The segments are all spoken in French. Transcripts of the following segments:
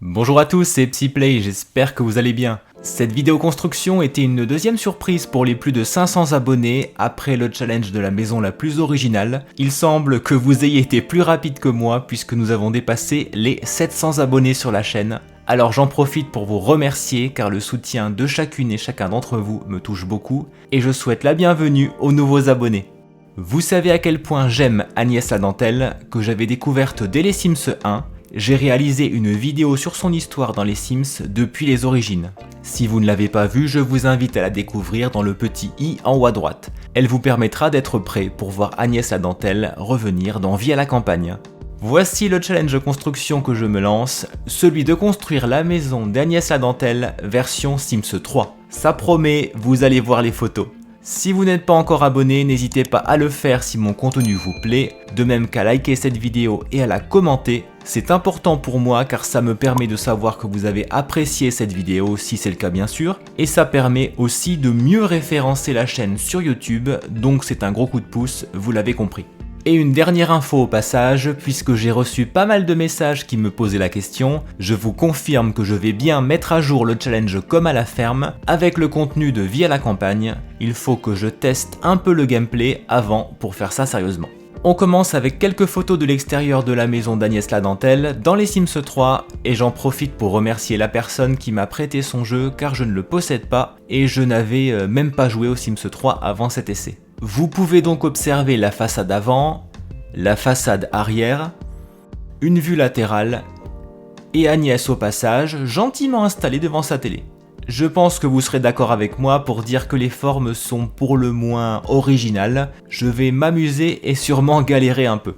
Bonjour à tous, c'est Psyplay, j'espère que vous allez bien. Cette vidéo construction était une deuxième surprise pour les plus de 500 abonnés après le challenge de la maison la plus originale. Il semble que vous ayez été plus rapide que moi puisque nous avons dépassé les 700 abonnés sur la chaîne. Alors j'en profite pour vous remercier car le soutien de chacune et chacun d'entre vous me touche beaucoup et je souhaite la bienvenue aux nouveaux abonnés. Vous savez à quel point j'aime Agnès la dentelle, que j'avais découverte dès les Sims 1. J'ai réalisé une vidéo sur son histoire dans les Sims depuis les origines. Si vous ne l'avez pas vue, je vous invite à la découvrir dans le petit i en haut à droite. Elle vous permettra d'être prêt pour voir Agnès la dentelle revenir dans Vie à la campagne. Voici le challenge de construction que je me lance, celui de construire la maison d'Agnès la dentelle version Sims 3. Ça promet, vous allez voir les photos. Si vous n'êtes pas encore abonné, n'hésitez pas à le faire si mon contenu vous plaît, de même qu'à liker cette vidéo et à la commenter. C'est important pour moi car ça me permet de savoir que vous avez apprécié cette vidéo si c'est le cas bien sûr, et ça permet aussi de mieux référencer la chaîne sur YouTube, donc c'est un gros coup de pouce, vous l'avez compris. Et une dernière info au passage, puisque j'ai reçu pas mal de messages qui me posaient la question, je vous confirme que je vais bien mettre à jour le challenge comme à la ferme, avec le contenu de Vie à la campagne. Il faut que je teste un peu le gameplay avant pour faire ça sérieusement. On commence avec quelques photos de l'extérieur de la maison d'Agnès la dentelle dans les Sims 3 et j'en profite pour remercier la personne qui m'a prêté son jeu car je ne le possède pas et je n'avais même pas joué aux Sims 3 avant cet essai. Vous pouvez donc observer la façade avant, la façade arrière, une vue latérale et Agnès au passage gentiment installée devant sa télé. Je pense que vous serez d'accord avec moi pour dire que les formes sont pour le moins originales. Je vais m'amuser et sûrement galérer un peu.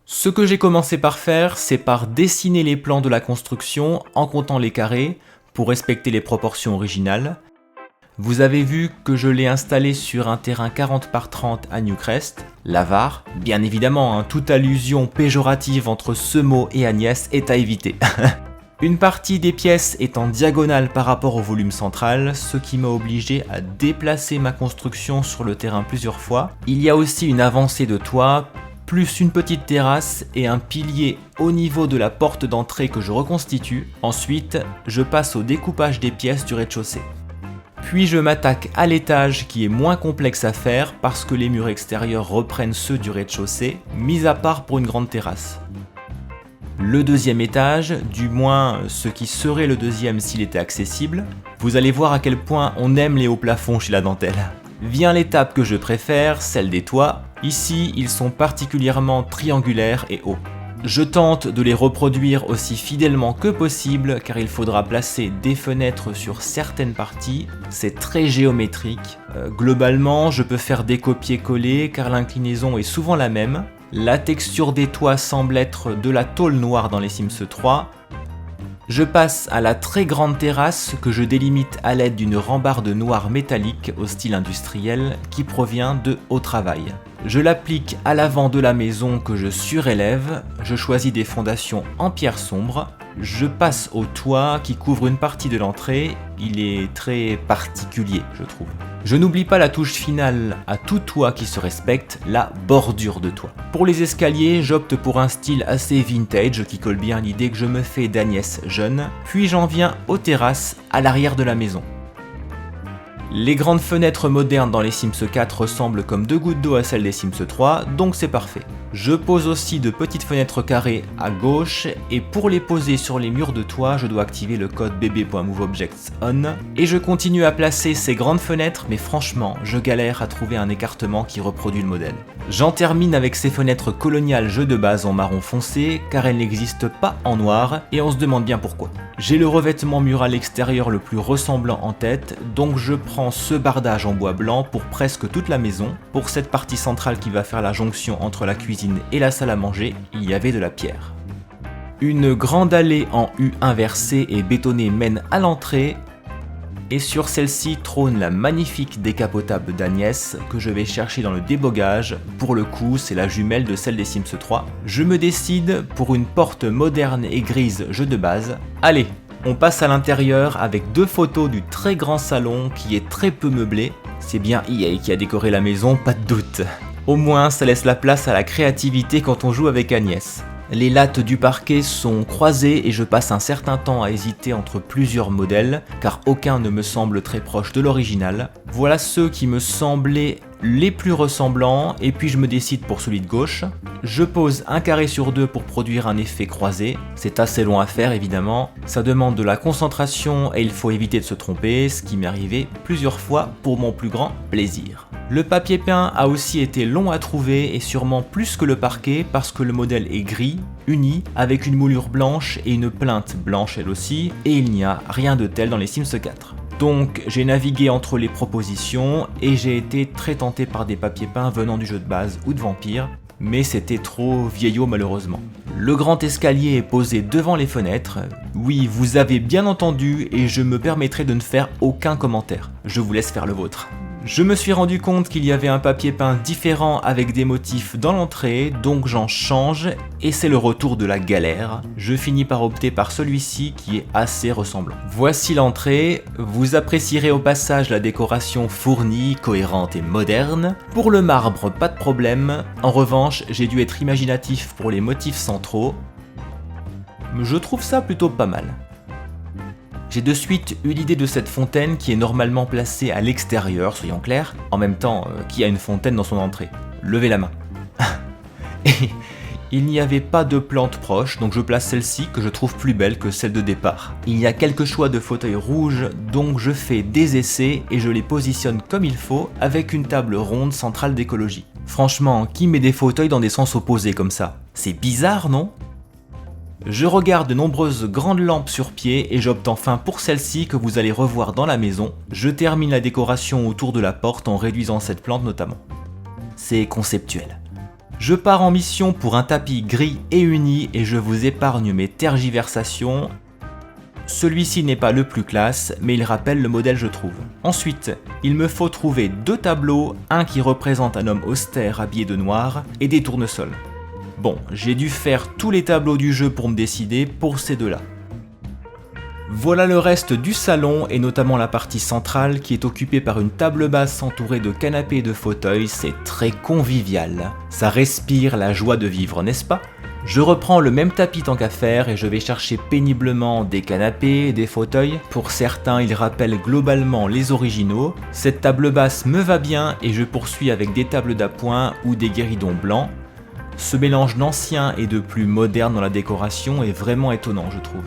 Ce que j'ai commencé par faire, c'est par dessiner les plans de la construction en comptant les carrés pour respecter les proportions originales. Vous avez vu que je l'ai installé sur un terrain 40 par 30 à Newcrest, l'Avare. Bien évidemment, toute allusion péjorative entre ce mot et Agnès est à éviter. Une partie des pièces est en diagonale par rapport au volume central, ce qui m'a obligé à déplacer ma construction sur le terrain plusieurs fois. Il y a aussi une avancée de toit, plus une petite terrasse et un pilier au niveau de la porte d'entrée que je reconstitue. Ensuite, je passe au découpage des pièces du rez-de-chaussée. Puis je m'attaque à l'étage qui est moins complexe à faire parce que les murs extérieurs reprennent ceux du rez-de-chaussée, mis à part pour une grande terrasse. Le deuxième étage, du moins ce qui serait le deuxième s'il était accessible, vous allez voir à quel point on aime les hauts plafonds chez la dentelle. Vient l'étape que je préfère, celle des toits. Ici, ils sont particulièrement triangulaires et hauts. Je tente de les reproduire aussi fidèlement que possible car il faudra placer des fenêtres sur certaines parties, c'est très géométrique. Globalement, je peux faire des copier-coller car l'inclinaison est souvent la même. La texture des toits semble être de la tôle noire dans les Sims 3. Je passe à la très grande terrasse que je délimite à l'aide d'une rambarde noire métallique au style industriel qui provient de Au Travail. Je l'applique à l'avant de la maison que je surélève, je choisis des fondations en pierre sombre, je passe au toit qui couvre une partie de l'entrée, il est très particulier je trouve. Je n'oublie pas la touche finale à tout toit qui se respecte, la bordure de toit. Pour les escaliers, j'opte pour un style assez vintage qui colle bien à l'idée que je me fais d'Agnès jeune, puis j'en viens aux terrasses à l'arrière de la maison. Les grandes fenêtres modernes dans les Sims 4 ressemblent comme deux gouttes d'eau à celles des Sims 3, donc c'est parfait. Je pose aussi de petites fenêtres carrées à gauche, et pour les poser sur les murs de toit, je dois activer le code bb.moveobjects_on, et je continue à placer ces grandes fenêtres, mais franchement, je galère à trouver un écartement qui reproduit le modèle. J'en termine avec ces fenêtres coloniales jeu de base en marron foncé, car elles n'existent pas en noir, et on se demande bien pourquoi. J'ai le revêtement mural extérieur le plus ressemblant en tête, donc je prends ce bardage en bois blanc pour presque toute la maison. Pour cette partie centrale qui va faire la jonction entre la cuisine et la salle à manger, il y avait de la pierre. Une grande allée en U inversée et bétonnée mène à l'entrée, et sur celle-ci trône la magnifique décapotable d'Agnès que je vais chercher dans le débogage. Pour le coup, c'est la jumelle de celle des Sims 3. Je me décide pour une porte moderne et grise jeu de base. Allez, on passe à l'intérieur avec deux photos du très grand salon qui est très peu meublé. C'est bien EA qui a décoré la maison, pas de doute. Au moins, ça laisse la place à la créativité quand on joue avec Agnès. Les lattes du parquet sont croisées et je passe un certain temps à hésiter entre plusieurs modèles, car aucun ne me semble très proche de l'original. Voilà ceux qui me semblaient les plus ressemblants, et puis je me décide pour celui de gauche. Je pose un carré sur deux pour produire un effet croisé. C'est assez long à faire évidemment, ça demande de la concentration et il faut éviter de se tromper, ce qui m'est arrivé plusieurs fois pour mon plus grand plaisir. Le papier peint a aussi été long à trouver et sûrement plus que le parquet parce que le modèle est gris, uni, avec une moulure blanche et une plinthe blanche elle aussi, et il n'y a rien de tel dans les Sims 4. Donc j'ai navigué entre les propositions et j'ai été très tenté par des papiers peints venant du jeu de base ou de Vampire, mais c'était trop vieillot malheureusement. Le grand escalier est posé devant les fenêtres. Oui, vous avez bien entendu et je me permettrai de ne faire aucun commentaire. Je vous laisse faire le vôtre. Je me suis rendu compte qu'il y avait un papier peint différent avec des motifs dans l'entrée, donc j'en change et c'est le retour de la galère. Je finis par opter par celui-ci qui est assez ressemblant. Voici l'entrée, vous apprécierez au passage la décoration fournie, cohérente et moderne. Pour le marbre, pas de problème. En revanche, j'ai dû être imaginatif pour les motifs centraux. Je trouve ça plutôt pas mal. J'ai de suite eu l'idée de cette fontaine qui est normalement placée à l'extérieur, soyons clairs. En même temps, qui a une fontaine dans son entrée? Levez la main. Et il n'y avait pas de plante proche, donc je place celle-ci que je trouve plus belle que celle de départ. Il y a quelques choix de fauteuils rouges, donc je fais des essais et je les positionne comme il faut avec une table ronde centrale d'écologie. Franchement, qui met des fauteuils dans des sens opposés comme ça? C'est bizarre, non? Je regarde de nombreuses grandes lampes sur pied et j'opte enfin pour celle-ci que vous allez revoir dans la maison. Je termine la décoration autour de la porte en réduisant cette plante notamment. C'est conceptuel. Je pars en mission pour un tapis gris et uni et je vous épargne mes tergiversations. Celui-ci n'est pas le plus classe, mais il rappelle le modèle je trouve. Ensuite, il me faut trouver deux tableaux, un qui représente un homme austère habillé de noir et des tournesols. Bon, j'ai dû faire tous les tableaux du jeu pour me décider pour ces deux-là. Voilà le reste du salon et notamment la partie centrale qui est occupée par une table basse entourée de canapés et de fauteuils, c'est très convivial. Ça respire la joie de vivre, n'est-ce pas? Je reprends le même tapis tant qu'à faire et je vais chercher péniblement des canapés et des fauteuils. Pour certains, ils rappellent globalement les originaux. Cette table basse me va bien et je poursuis avec des tables d'appoint ou des guéridons blancs. Ce mélange d'ancien et de plus moderne dans la décoration est vraiment étonnant je trouve.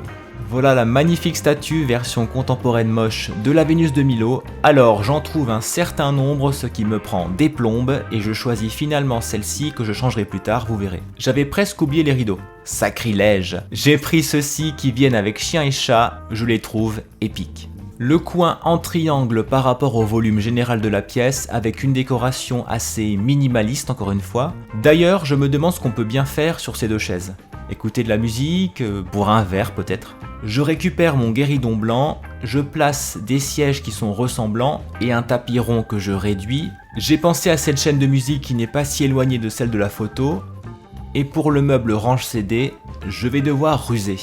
Voilà la magnifique statue version contemporaine moche de la Vénus de Milo. Alors j'en trouve un certain nombre, ce qui me prend des plombes et je choisis finalement celle-ci que je changerai plus tard, vous verrez. J'avais presque oublié les rideaux. Sacrilège. J'ai pris ceux-ci qui viennent avec chien et chat, je les trouve épiques. Le coin en triangle par rapport au volume général de la pièce avec une décoration assez minimaliste encore une fois. D'ailleurs, je me demande ce qu'on peut bien faire sur ces deux chaises. Écouter de la musique, boire un verre peut-être. Je récupère mon guéridon blanc, je place des sièges qui sont ressemblants et un tapis rond que je réduis. J'ai pensé à cette chaîne de musique qui n'est pas si éloignée de celle de la photo. Et pour le meuble range CD, je vais devoir ruser.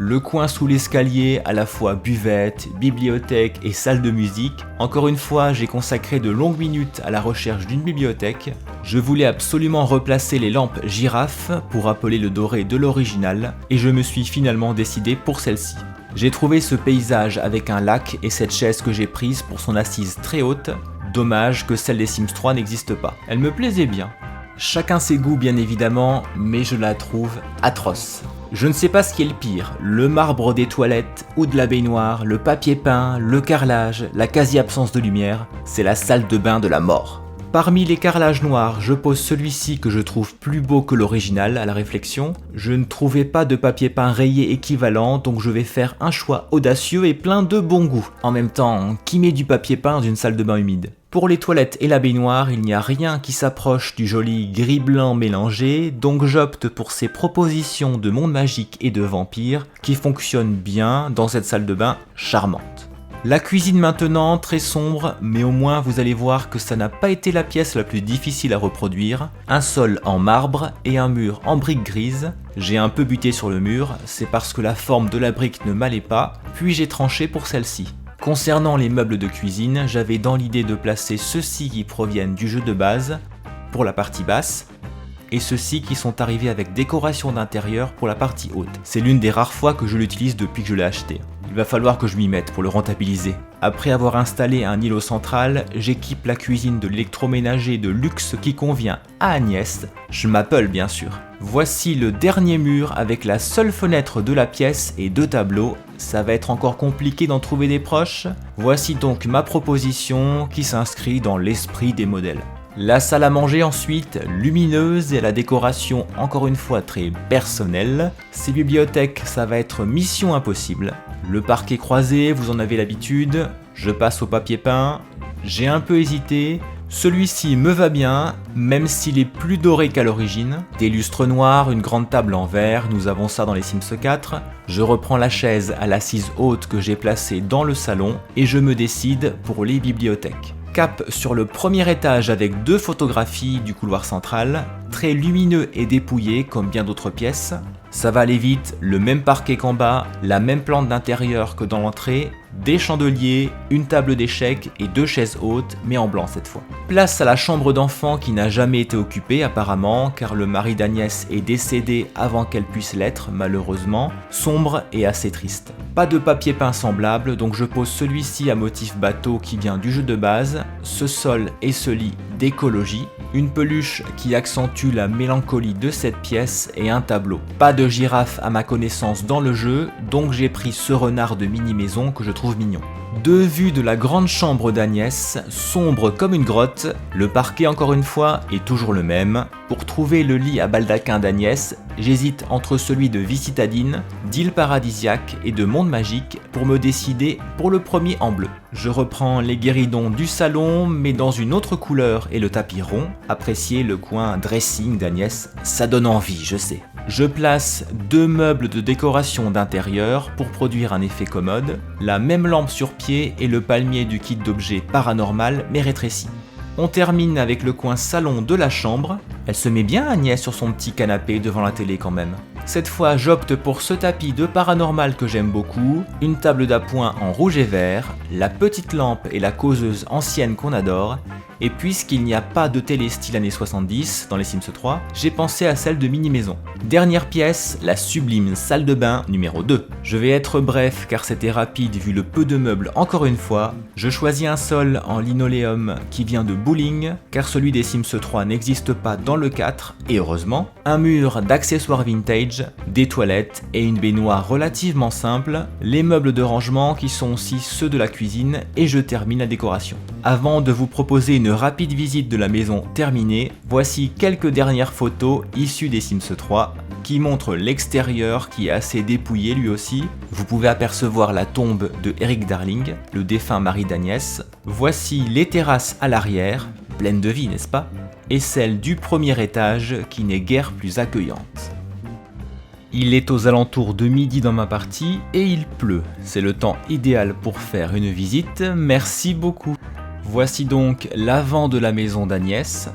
Le coin sous l'escalier, à la fois buvette, bibliothèque et salle de musique. Encore une fois, j'ai consacré de longues minutes à la recherche d'une bibliothèque. Je voulais absolument replacer les lampes girafes pour rappeler le doré de l'original et je me suis finalement décidé pour celle-ci. J'ai trouvé ce paysage avec un lac et cette chaise que j'ai prise pour son assise très haute. Dommage que celle des Sims 3 n'existe pas. Elle me plaisait bien. Chacun ses goûts bien évidemment, mais je la trouve atroce. Je ne sais pas ce qui est le pire, le marbre des toilettes ou de la baignoire, le papier peint, le carrelage, la quasi-absence de lumière, c'est la salle de bain de la mort. Parmi les carrelages noirs, je pose celui-ci que je trouve plus beau que l'original à la réflexion. Je ne trouvais pas de papier peint rayé équivalent, donc je vais faire un choix audacieux et plein de bon goût. En même temps, qui met du papier peint dans une salle de bain humide ? Pour les toilettes et la baignoire, il n'y a rien qui s'approche du joli gris-blanc mélangé, donc j'opte pour ces propositions de monde magique et de vampire qui fonctionnent bien dans cette salle de bain charmante. La cuisine maintenant, très sombre, mais au moins vous allez voir que ça n'a pas été la pièce la plus difficile à reproduire. Un sol en marbre et un mur en briques grises. J'ai un peu buté sur le mur, c'est parce que la forme de la brique ne m'allait pas, puis j'ai tranché pour celle-ci. Concernant les meubles de cuisine, j'avais dans l'idée de placer ceux-ci qui proviennent du jeu de base pour la partie basse et ceux-ci qui sont arrivés avec décoration d'intérieur pour la partie haute. C'est l'une des rares fois que je l'utilise depuis que je l'ai acheté. Il va falloir que je m'y mette pour le rentabiliser. Après avoir installé un îlot central, j'équipe la cuisine de l'électroménager de luxe qui convient à Agnès, je m'appelle bien sûr. Voici le dernier mur avec la seule fenêtre de la pièce et 2 tableaux. Ça va être encore compliqué d'en trouver des proches. Voici donc ma proposition qui s'inscrit dans l'esprit des modèles. La salle à manger ensuite, lumineuse et la décoration encore une fois très personnelle. Ces bibliothèques, ça va être mission impossible. Le parquet croisé, vous en avez l'habitude. Je passe au papier peint. J'ai un peu hésité. Celui-ci me va bien, même s'il est plus doré qu'à l'origine. Des lustres noirs, une grande table en verre, nous avons ça dans les Sims 4. Je reprends la chaise à l'assise haute que j'ai placée dans le salon et je me décide pour les bibliothèques. Cap sur le premier étage avec 2 photographies du couloir central, très lumineux et dépouillé comme bien d'autres pièces. Ça va aller vite, le même parquet qu'en bas, la même plante d'intérieur que dans l'entrée, des chandeliers, une table d'échecs et 2 chaises hautes, mais en blanc cette fois. Place à la chambre d'enfant qui n'a jamais été occupée apparemment, car le mari d'Agnès est décédé avant qu'elle puisse l'être, malheureusement, sombre et assez triste. Pas de papier peint semblable, donc je pose celui-ci à motif bateau qui vient du jeu de base, ce sol et ce lit d'écologie, une peluche qui accentue la mélancolie de cette pièce et un tableau. Pas de girafe à ma connaissance dans le jeu, donc j'ai pris ce renard de mini-maison que je trouve mignon. 2 vues de la grande chambre d'Agnès, sombre comme une grotte, le parquet encore une fois est toujours le même. Pour trouver le lit à baldaquin d'Agnès, j'hésite entre celui de vie citadine, d'île paradisiaque et de monde magique pour me décider pour le premier en bleu. Je reprends les guéridons du salon mais dans une autre couleur et le tapis rond. Appréciez le coin dressing d'Agnès, ça donne envie, je sais. Je place 2 meubles de décoration d'intérieur pour produire un effet commode, la même lampe sur pied et le palmier du kit d'objets paranormal mais rétréci. On termine avec le coin salon de la chambre. Elle se met bien Agnès sur son petit canapé devant la télé quand même. Cette fois j'opte pour ce tapis de paranormal que j'aime beaucoup, une table d'appoint en rouge et vert, la petite lampe et la causeuse ancienne qu'on adore, et puisqu'il n'y a pas de télé style années 70 dans les Sims 3, j'ai pensé à celle de mini-maison. Dernière pièce, la sublime salle de bain numéro 2. Je vais être bref car c'était rapide vu le peu de meubles encore une fois. Je choisis un sol en linoléum qui vient de Bowling car celui des Sims 3 n'existe pas dans le 4 et heureusement. Un mur d'accessoires vintage, des toilettes et une baignoire relativement simple, les meubles de rangement qui sont aussi ceux de la cuisine et je termine la décoration. Avant de vous proposer une rapide visite de la maison terminée, voici quelques dernières photos issues des Sims 3 qui montrent l'extérieur qui est assez dépouillé lui aussi. Vous pouvez apercevoir la tombe de Eric Darling, le défunt mari d'Agnès. Voici les terrasses à l'arrière, pleines de vie n'est-ce pas? Et celle du premier étage qui n'est guère plus accueillante. Il est aux alentours de midi dans ma partie et il pleut. C'est le temps idéal pour faire une visite, merci beaucoup. Voici donc l'avant de la maison d'Agnès,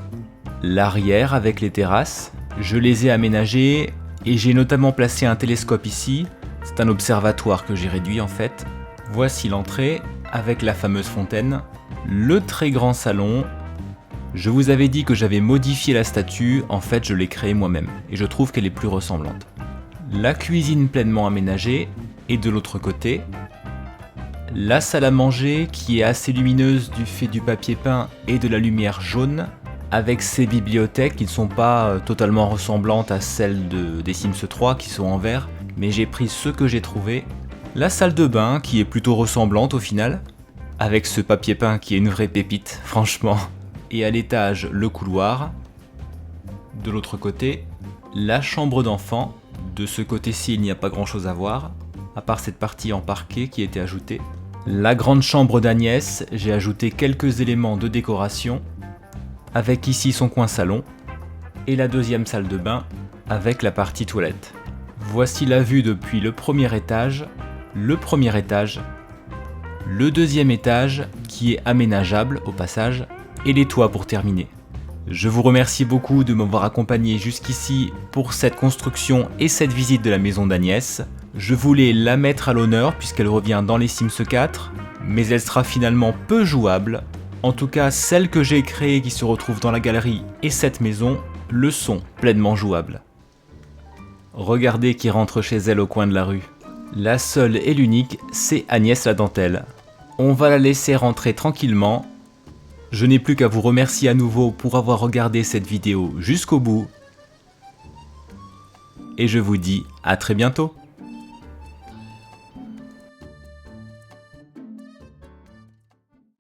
l'arrière avec les terrasses. Je les ai aménagées et j'ai notamment placé un télescope ici. C'est un observatoire que j'ai réduit en fait. Voici l'entrée avec la fameuse fontaine, le très grand salon. Je vous avais dit que j'avais modifié la statue, en fait je l'ai créée moi-même et je trouve qu'elle est plus ressemblante. La cuisine pleinement aménagée et de l'autre côté, la salle à manger qui est assez lumineuse du fait du papier peint et de la lumière jaune, avec ses bibliothèques qui ne sont pas totalement ressemblantes à celles des Sims 3 qui sont en vert, mais j'ai pris ce que j'ai trouvé. La salle de bain qui est plutôt ressemblante au final, avec ce papier peint qui est une vraie pépite, franchement. Et à l'étage, le couloir. De l'autre côté, la chambre d'enfant. De ce côté-ci, il n'y a pas grand-chose à voir, à part cette partie en parquet qui a été ajoutée. La grande chambre d'Agnès, j'ai ajouté quelques éléments de décoration, avec ici son coin salon, et la deuxième salle de bain, avec la partie toilette. Voici la vue depuis le premier étage, le deuxième étage qui est aménageable au passage, et les toits pour terminer. Je vous remercie beaucoup de m'avoir accompagné jusqu'ici pour cette construction et cette visite de la maison d'Agnès. Je voulais la mettre à l'honneur puisqu'elle revient dans les Sims 4, mais elle sera finalement peu jouable. En tout cas, celle que j'ai créée qui se retrouve dans la galerie et cette maison, le son pleinement jouable. Regardez qui rentre chez elle au coin de la rue. La seule et l'unique, c'est Agnès la dentelle. On va la laisser rentrer tranquillement. Je n'ai plus qu'à vous remercier à nouveau pour avoir regardé cette vidéo jusqu'au bout. Et je vous dis à très bientôt.